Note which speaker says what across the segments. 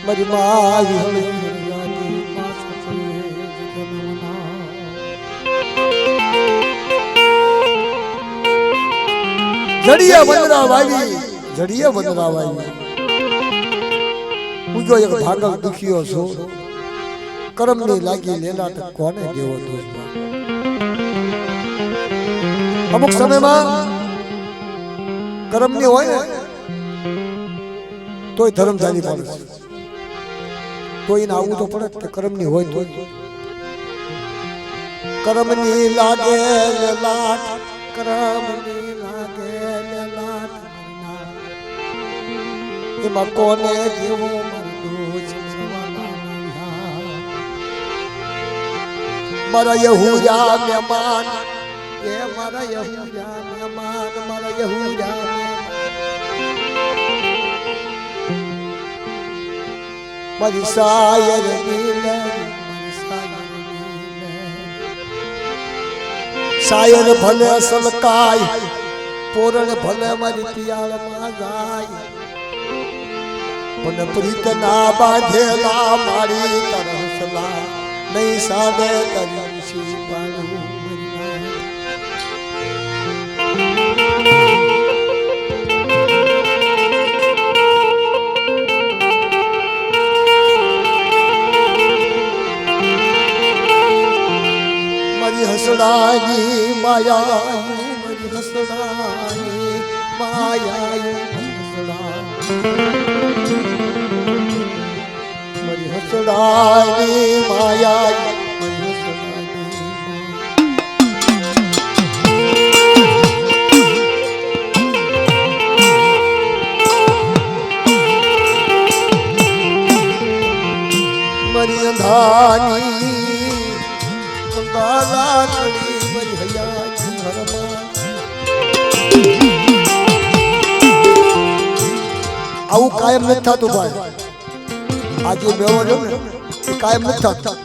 Speaker 1: મારી મારી જડિયા વંદરા વાવી જડિયા વંદરા વાવી ઉજો એક ભાગલ દુખિયો છો કરમની લાગી લેલાટ કોને દેવો તું અમુક સમયમાં કરમની હોય ને તોય ધર્મધારી માણસ તો એને આવવું તો પડે કે કરમની હોય તો કરમની લાગે લેલાટ કરમની લાગે લેલાટ એમાં કોને દેવો મારા યહૂદા મહેમાન એ મારા યહૂદા મહેમાન મારા યહૂદા મારી સાયર નીલે સાયર ભલે સલકાય પોરણ ભલે મારી પિયાળમાં જાય પણ પ્રીત ના બાંધેલા મારી તરસલા નહીં સાદે કરી શી પાડું મારી હસડાની માયા મારી હસડાની માયા મારી હસડાની માયા મારી અંધાની બાલા કડી મારી હયાતી ઘરમાં આવું કાયમ નથી થતું ભાઈ આજે મેળો છે ને એ કાયમ નથી થતું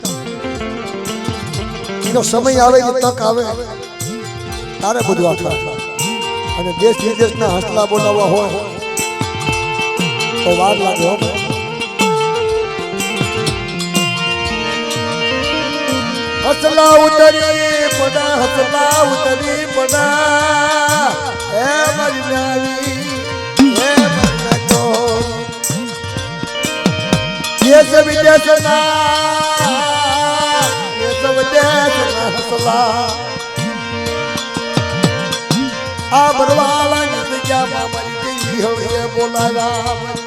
Speaker 1: એનો સમય આવે ને તક આવે તારે બધું આ થાય અને દેશ વિદેશના હસલા બોલાવવા હોય તો વાર લાગે હો હસલા ઉતરી પડા હસલા ઉતરી પડા હે મારી નાવી હે મારી તો દેશ વિદેશના હસલા આ બરવાળાની જગ્યામાં મારી કઈ હવે બોલાવ્યા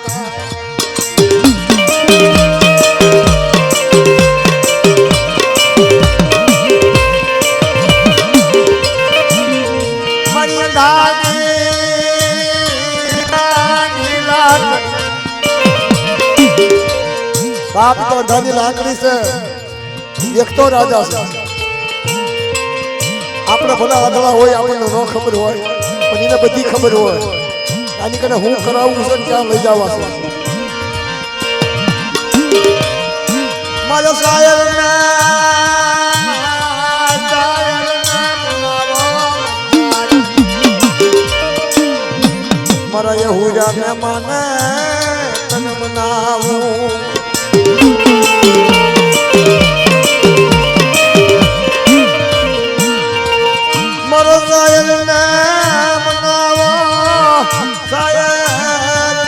Speaker 1: બાપ તો અંધાની લાકડી છે એક તો રાજા છે આપણે ભલા આંધળા હોય આપણને ન ખબર હોય પણ એને બધી ખબર હોય આની કને હું કરાવું છે ક્યાં લઈ જવા છે મારા શાયર મારા યહૂદા મહેમાન તને મનાવું મારો શાયર ને મનાવો શાયર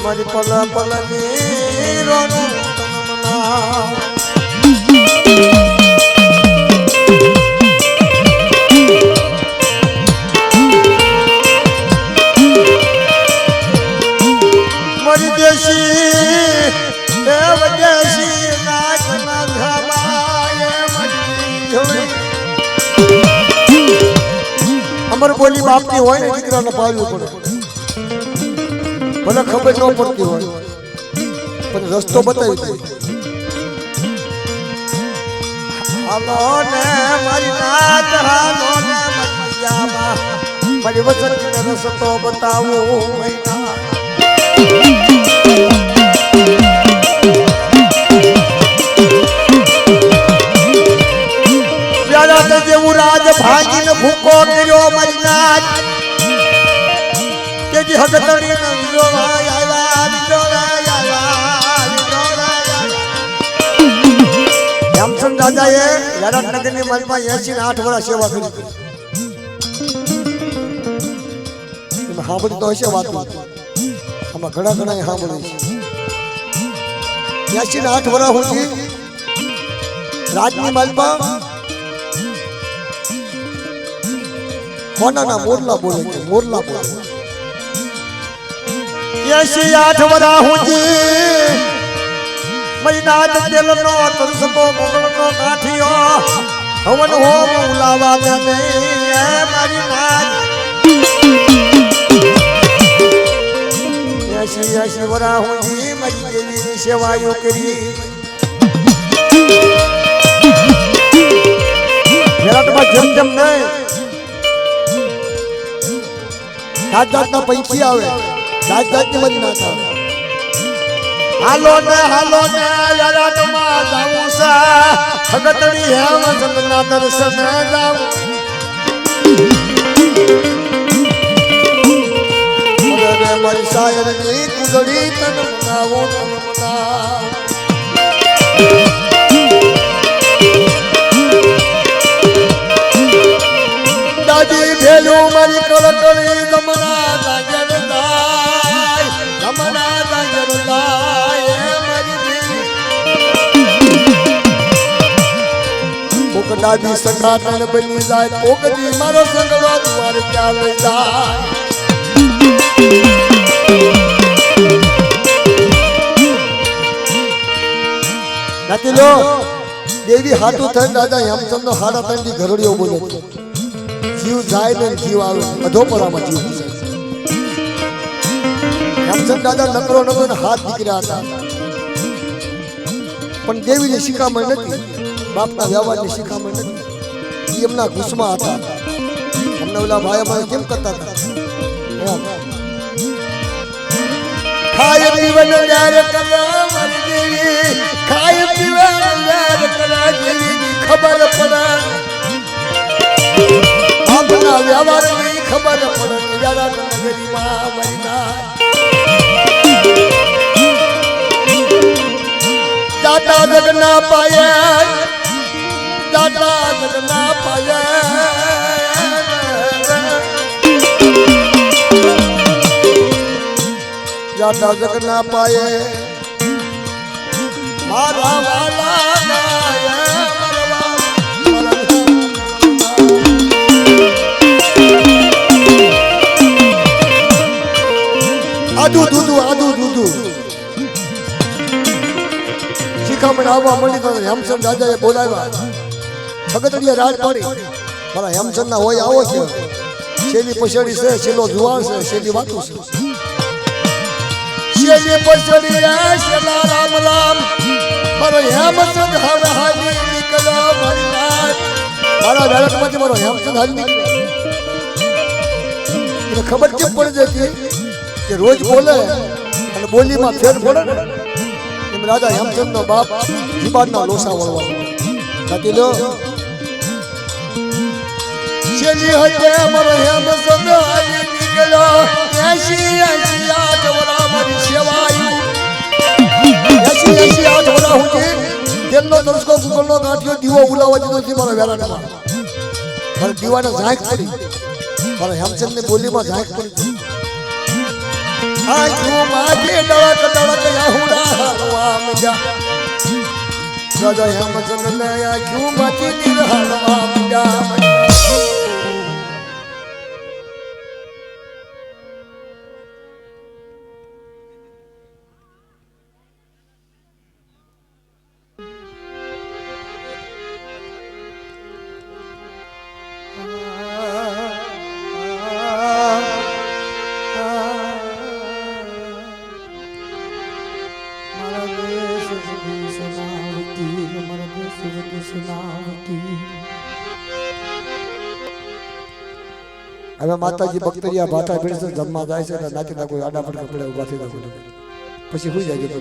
Speaker 1: મારી પલ પલ ની રોનું તને મનાવ અમર બોલી બાપની હોય ને દીકરાને પાડવું પડે ભલે ખબર ન પડતી હોય પણ રસ્તો બતાવી દે હાલો ને મારી નાત હાલો ને મૈયાબા મારી વચન રસ્તો બતાવો મૈના જેવું રાજ ભાગીને ભૂકો કર્યો મારી નાત હગતડી ન વિરોવાય આવ્યા વિરોવાય આવ્યા હેમચંદ રાજાએ યારાનગરની મલમાં 88 વર્ષ સેવા કરી એમાં સાંભળી તો હશે વાત આમાં ઘણા સાંભળી છે 88 વર્ષ સુધી રાજની મલમાં કોનાના મોરલા બોલે છે મોરલા બોલે 88 વર્ષ સુધી મહિના તેલનો તરસકો મોગલનો કાઠિયો હવન હોમ ઉલાવા દે મારી નાચ 88 વર્ષ સુધી મારી દેવીની સેવાઓ કરી મેરાટમાં જેમ નહીં જાતના પૈકી આવે જાતની બધી ના આવે હાલો ને યારાટમાં જાવું છે હગતડી હેમચંદના દર્શને જાવું રે મારી શાયરની કુદડી તન મનાવો દાદી ભેલું મારી કળકળી જમના જાગર લાય જમના જાગર લાય કોક દાદી સંગાતન બની જાય કોક દી મારો સંગડો દ્વાર ક્યાં લઈ જાય નાતી લો દેવી હાટું થઈને દાદા હેમચંદનો હાડા ત્રણથી ઘરડીઓ બોલે જીવ જાય ને જીવ આવે અધોપરામાં જીવ હેમચંદ દાદા નકરો ને હાથ નીકળ્યા હતા પણ દેવીની શિખામણ નથી બાપના વ્યવહારની શિખામણ નથી એમના ગુસ્સામાં હતા અમને ઓલા ભાઈ અમારે કેમ કરતા હતા ખાય પીવન યાર કરવા મારી દેવી ખાય પીવન યાર કરવા દેવીની ખબર પડે બાપના વ્યવહારની ખબર પડે યારા નગરીમાં મહિના દાદા જગના પાયા દાદા જગના પાયા દાદા જગના પાયે મારા વાલા ગાયા આદુ દૂધુ શિખામણ આવવા મળી તો હેમચંદ રાજાએ બોલાવ્યા ભગતડીએ રાજ પાડી મારા હેમચંદના હોય આવો છે શેલી પછડી છે શેલો જુવાન છે શેલી વાતું છે શેલી પછડી શેલા રામ રામ મારો હેમચંદ હવે હાજી નીકળ્યો મારી રાત મારા વેળકમાંથી મારો હેમચંદ હાજી નીકળ્યો ખબર કેમ પડી જતી કે રોજ બોલે અને બોલીમાં ફેર પડે ને એમ રાજા હેમચંદનો બાપ જીબાના લોસા વળવા નથી લો શેલી હતે મારો હેમચંદ હાજી નીકળ્યો 88 વર્ષ મારી સેવાયું 88 વર્ષ સુધી તેલનો દરસકો ગુગલનો ગાંઠિયો દીવો ઉલાવવા દીધો છે મારા વેરાનમાં મારા દીવાને ઝાંક કરી મારા હેમચંદની બોલીમાં ઝાંક કરી આંખો માથે ડળક ડળક યાહુડા હરવા મજા રાજા હેમચંદને આંખો માથે હરવા મજા હવે માતાજી બકતરિયા ભાતા ભેળસે જમવા જાય છે એટલે નાચી કોઈ આડા પડકા પડે ઉભા થઈ જાય પછી સુઈ જાય છે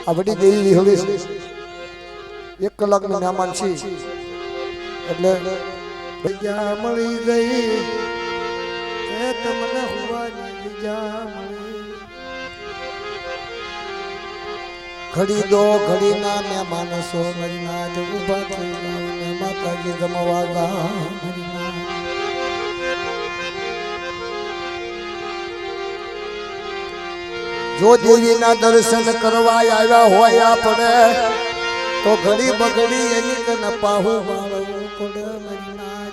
Speaker 1: આ બધી દેવી હવે 1 કલાકનો મહેમાન છે એટલે ભૈયા મળી ગઈ એ તમને હુવાની જામણી ઘડી દો ઘડી ના ને માનસો મરીના જ ઉભા થઈ ને માતાજી જમવા ગા મરીના જો દેવીના દર્શન કરવા આવ્યા હોય આપણે તો ઘડી બગડી એની કન પાહુ વાળવું પડે મરીના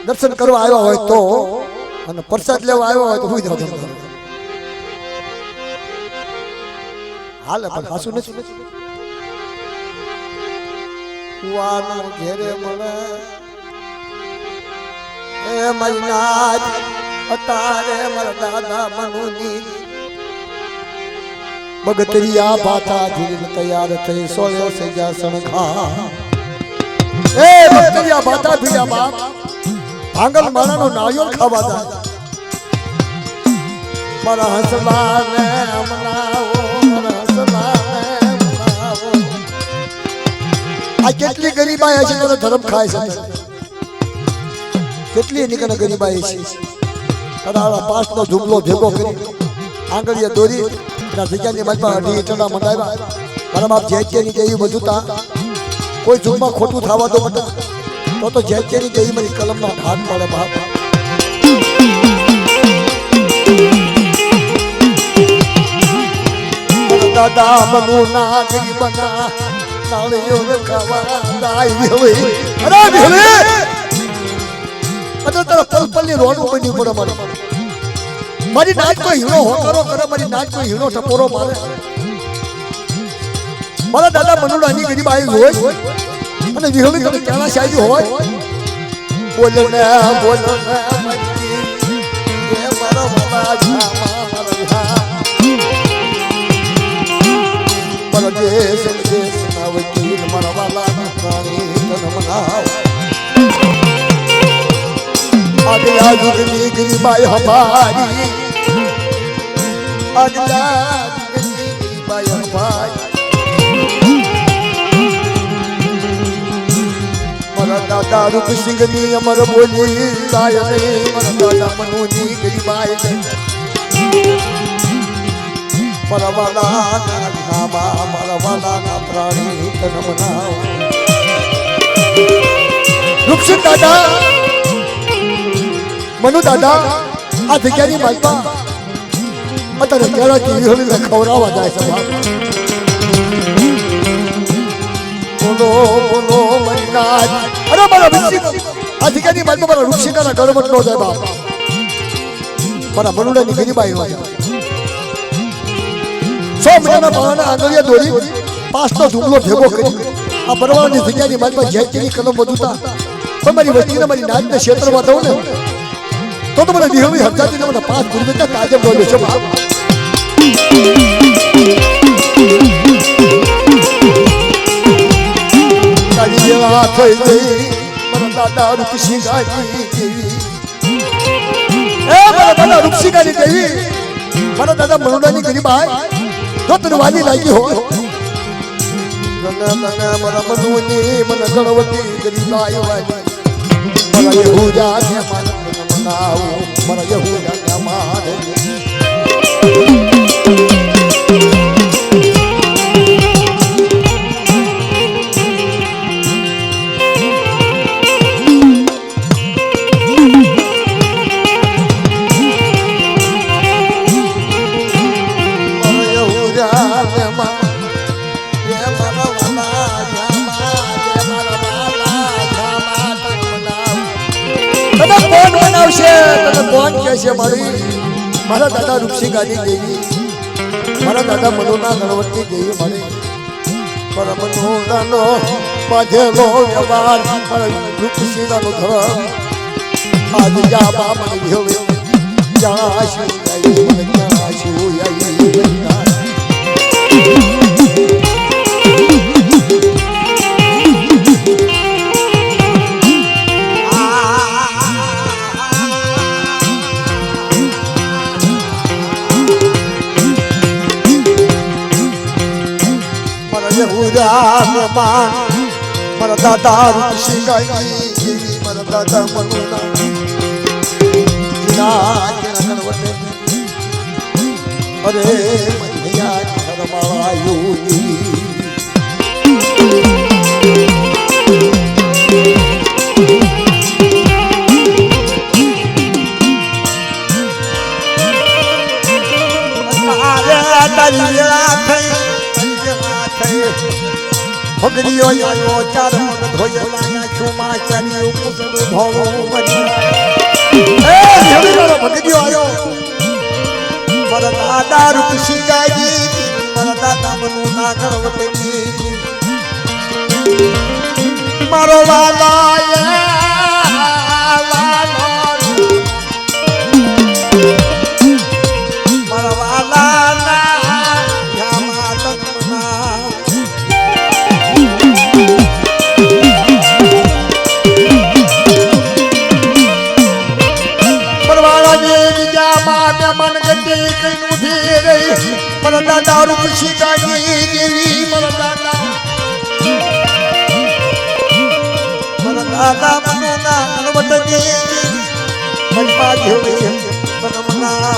Speaker 1: દર્શન કરવા આવ્યા હોય તો અને પ્રસાદ લેવા આવ્યા હોય તો હું જાવ હાલ પણ હાસુ નથી કુવાનો ઘેરે મળે એ મલનાજ અતારે મારા દાદા મનુની બગતરિયા બાતા ધીરે તૈયાર થઈ સોળે સજા સણખા એ બગતરિયા બાતા ભીયા બાપ ભાંગલ મારાનો નાળિયેર ખાવા જાય મારા હસલાને મનાવો આ કેટલી ગરીબાઈ હશે તો ધર્મ ખાય છે કેટલી એની કને ગરીબાઈ છે કડાળા પાસનો ઝૂમલો ભેગો કરી આંગળીએ દોરી એના જગ્યાની માલપા અઢી ટડા મંડાવ્યા મારા બાપ જેની જેવી બધું તા કોઈ ઝૂમમાં ખોટું થવા દો મત તો જેની જેવી મારી કલમના હાથ પડે બાપ દાદા મનુ ના ગરીબના નાળિયેર ખાવા દાઈ હવે અરે ભેલે અતો તારા પલપલની રોનું બની પડે મારી નાચ કોઈ હીરો હોકારો કરે મારી નાચ કોઈ હીરો ટપોરો મારે મારા દાદા મનુડાની ગરીબાઈ હોય અને વિહળી કને કેળા શાયરી હોય બોલે ને મજી એ મારો બાબા જામા મારા દેશ ના વકીલ મારા વાલા પ્રાણી તન મનાવ આગલા જુગની ગરીબાઈ હમારી આગલા જુગની ગરીબાઈ હમારી મારા દાદા રૂપસિંહની અમર બોલી ગાય નહીં મારા દાદા મનુની ગરીબાઈ મારા વાલા ના ધામા મારા વાલા ના પ્રાણી તન મનાવ રૂપસિંહ દાદા મનુ દાદા આ જગ્યાની માલપા અત્યારે કેળા કેવી હોળી ખવડાવવા જાય છે બોલો બોલો મૈનાજ અરે મારા રૂપસિંહ આ જગ્યાની માલપા મારા રૂપસિંહના ગળમટ નો જાય બાપ મારા મનુડાની ગરીબાઈ નો જાય 100 મહિનાના બાળાના આંગળીએ દોરી પાસનો ઝૂમલો ભેગો કરી આ બરવાળાની જગ્યાની માલપા જેની કલમ બધું પણ મારી વસ્તીને મારી નાચને ક્ષેત્રમાં થવું ને તો મને વિહળી હરજાતીને મને 5 ગુરુદેવતા તાજબ બોલ્યો છે બાપ તારી જેવા થઈ ગઈ મારા દાદા રૂપસિંહ ગાજી દેવી એ મારા દાદા રૂપસિંહ ગાજી દેવી મારા દાદા મનુડાની ગરીબાઈ જો તને વાલી લાગી હોય મારા મનુની મને ગણવતી ગરીબાઈ વાલી મારા યહૂદા ને મનાવો મારા યહૂદા ને મારે મારા દાદા રૂપસિંહ ગાદી દેવી મારા દાદા મનુના ગણવતી દેવી મળે મારા મનુનો બાંધેલો વ્યવહાર મારા રૂપસિંહનો ધર્મ આજ જા બા મને ભેળે જાશું મને જાશું મારા દાદા રૂપસિંહ ગાદી મારા દાદા મનુના મદીના કણવટે અરે મૈયા શરમાયું ભગડીઓ આયો ચાર મન ધોયેલા છુમા ચાલ્યો કુસબ ધોળો બની એ જમીનો ભગડીઓ આયો મારા દાદા રૂપસી ગાજી મારા દાદા મનુ ના કણવટની મારો વાલા દારૂ ખુશી ગાજી દેવી મારા દાદા મનોના કણવટની મનમાં જેવી મનમના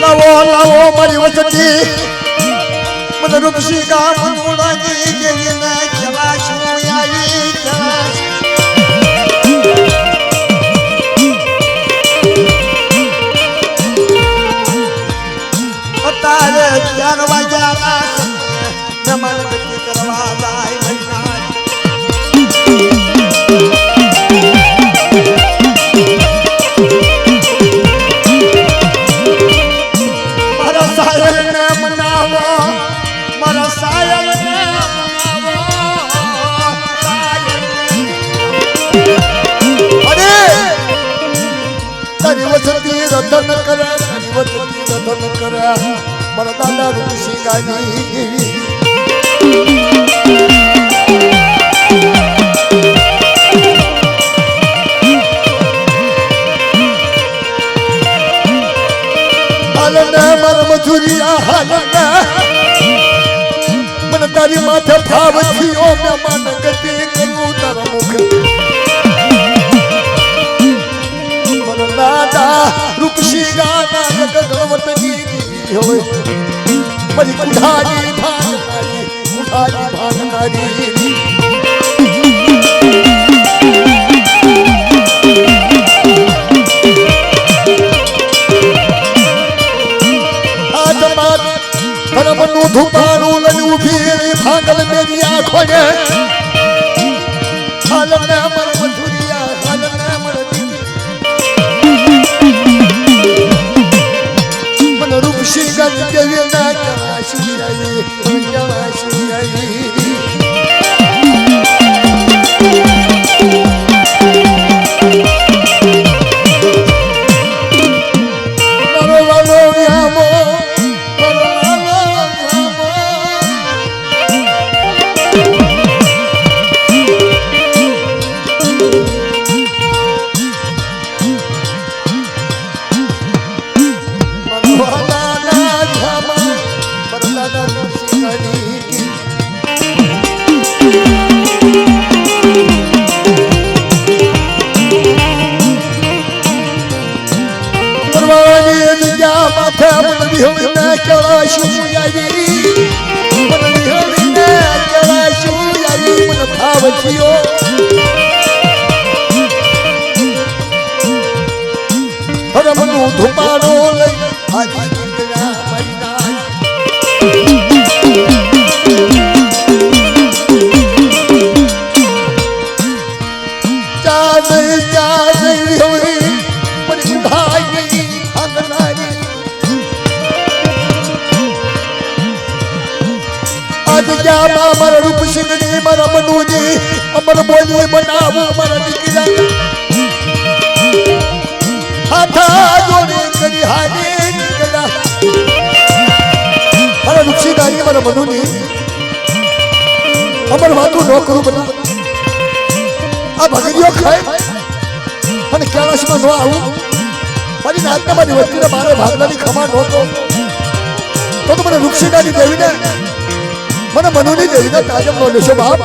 Speaker 1: લાવો લાવો મારી વચતી મને રૂપસી ગા મનોલાજી દેવી ને જવાશું આવી જવાશ તારે ચાર વાગ્યા મહેમાન ગતિ કરવા જાય મહિના મારા સાયરને મનાવો મારા સાયરને મનાવો અરે તારી વસતી રતન કરે તારી વસતી રતન કરે મારા દાદા રૂપસી ગાજી હાલને મારા મજૂરિયા હાલને મને તારી માથે ભાવ થયો મહેમાન ગતિ કરું તારા મુખે મારા દાદા રૂપસી ગાના કણવટની મારી કુઠારી ભાનકારી ધર્મનું ધુમાડું લઈ ઉભી ભાગલ મેરી આંખોને હાલને મર મધુરિયા હાલને મર મને રૂપસી ગંજ દેવી ના કવાશી આવી ધર્મનું ધુમાડો લઈ હાજી નીકળ્યા મહિના ચાર હોય મારી ભાઈ ભાગનારી આજ ગયા મારા રૂપસિંહની મારા મનુજી અમર બોલી બનાવો મારા દીકરા હાથા જોડી કરી હારી નીકળ્યા મારા રૂપસિંહ ગાઈ મારા મનુની અમર વાતું નોકરું બના આ ભગડીઓ ખાય અને કેળાશમાં ન આવું મારી નાતના મારી વસ્તીને મારે ભાગલાની ખમા નહોતો તો મને રૂપસિંહ ગાઈ દેવીને મને મનુની દેવીને તાજમ નો લેશો બાપ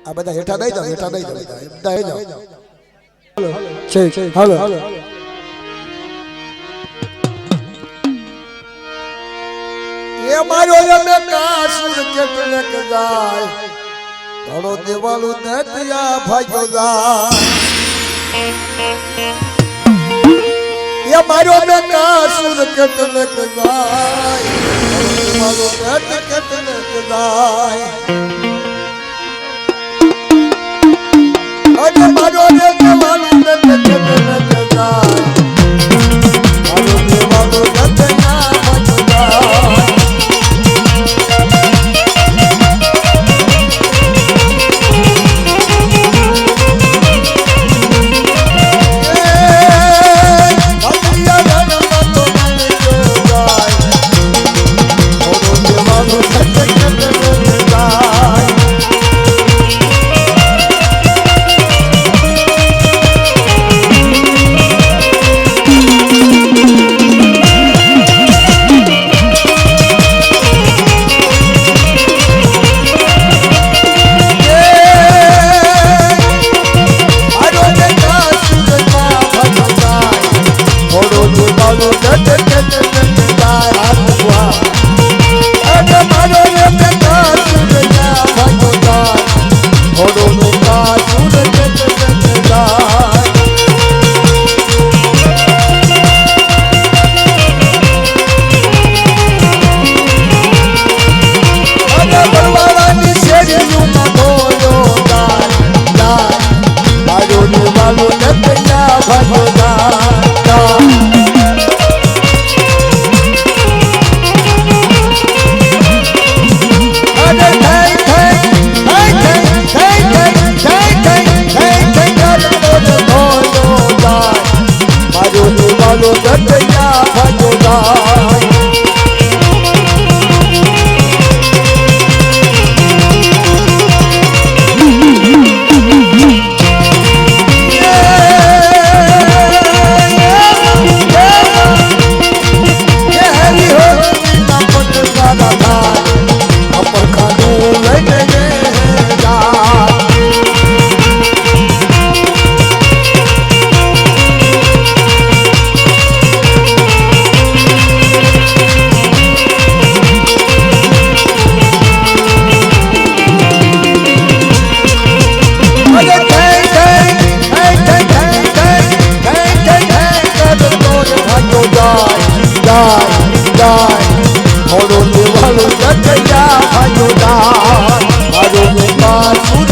Speaker 1: આ બધા હેઠા દઈ જાઓ, હેઠા દઈ જાઓ, બધા દઈ જાઓ. છે હાલો એ મારો અમે કાસુર કેટલે કે જાય ધડો દેવાલું નતિયા ભાગ્યો જાય એ મારો અમે કાસુર કેટલે કે જાય દેવાલું નત કેટલે કે જાય અરે મારો દેવાલું નત કેટલે કે જાય મારો દેવાલું નતિયા ભાગ્યો જાય Hãy subscribe cho kênh Ghiền Mì Gõ để không bỏ lỡ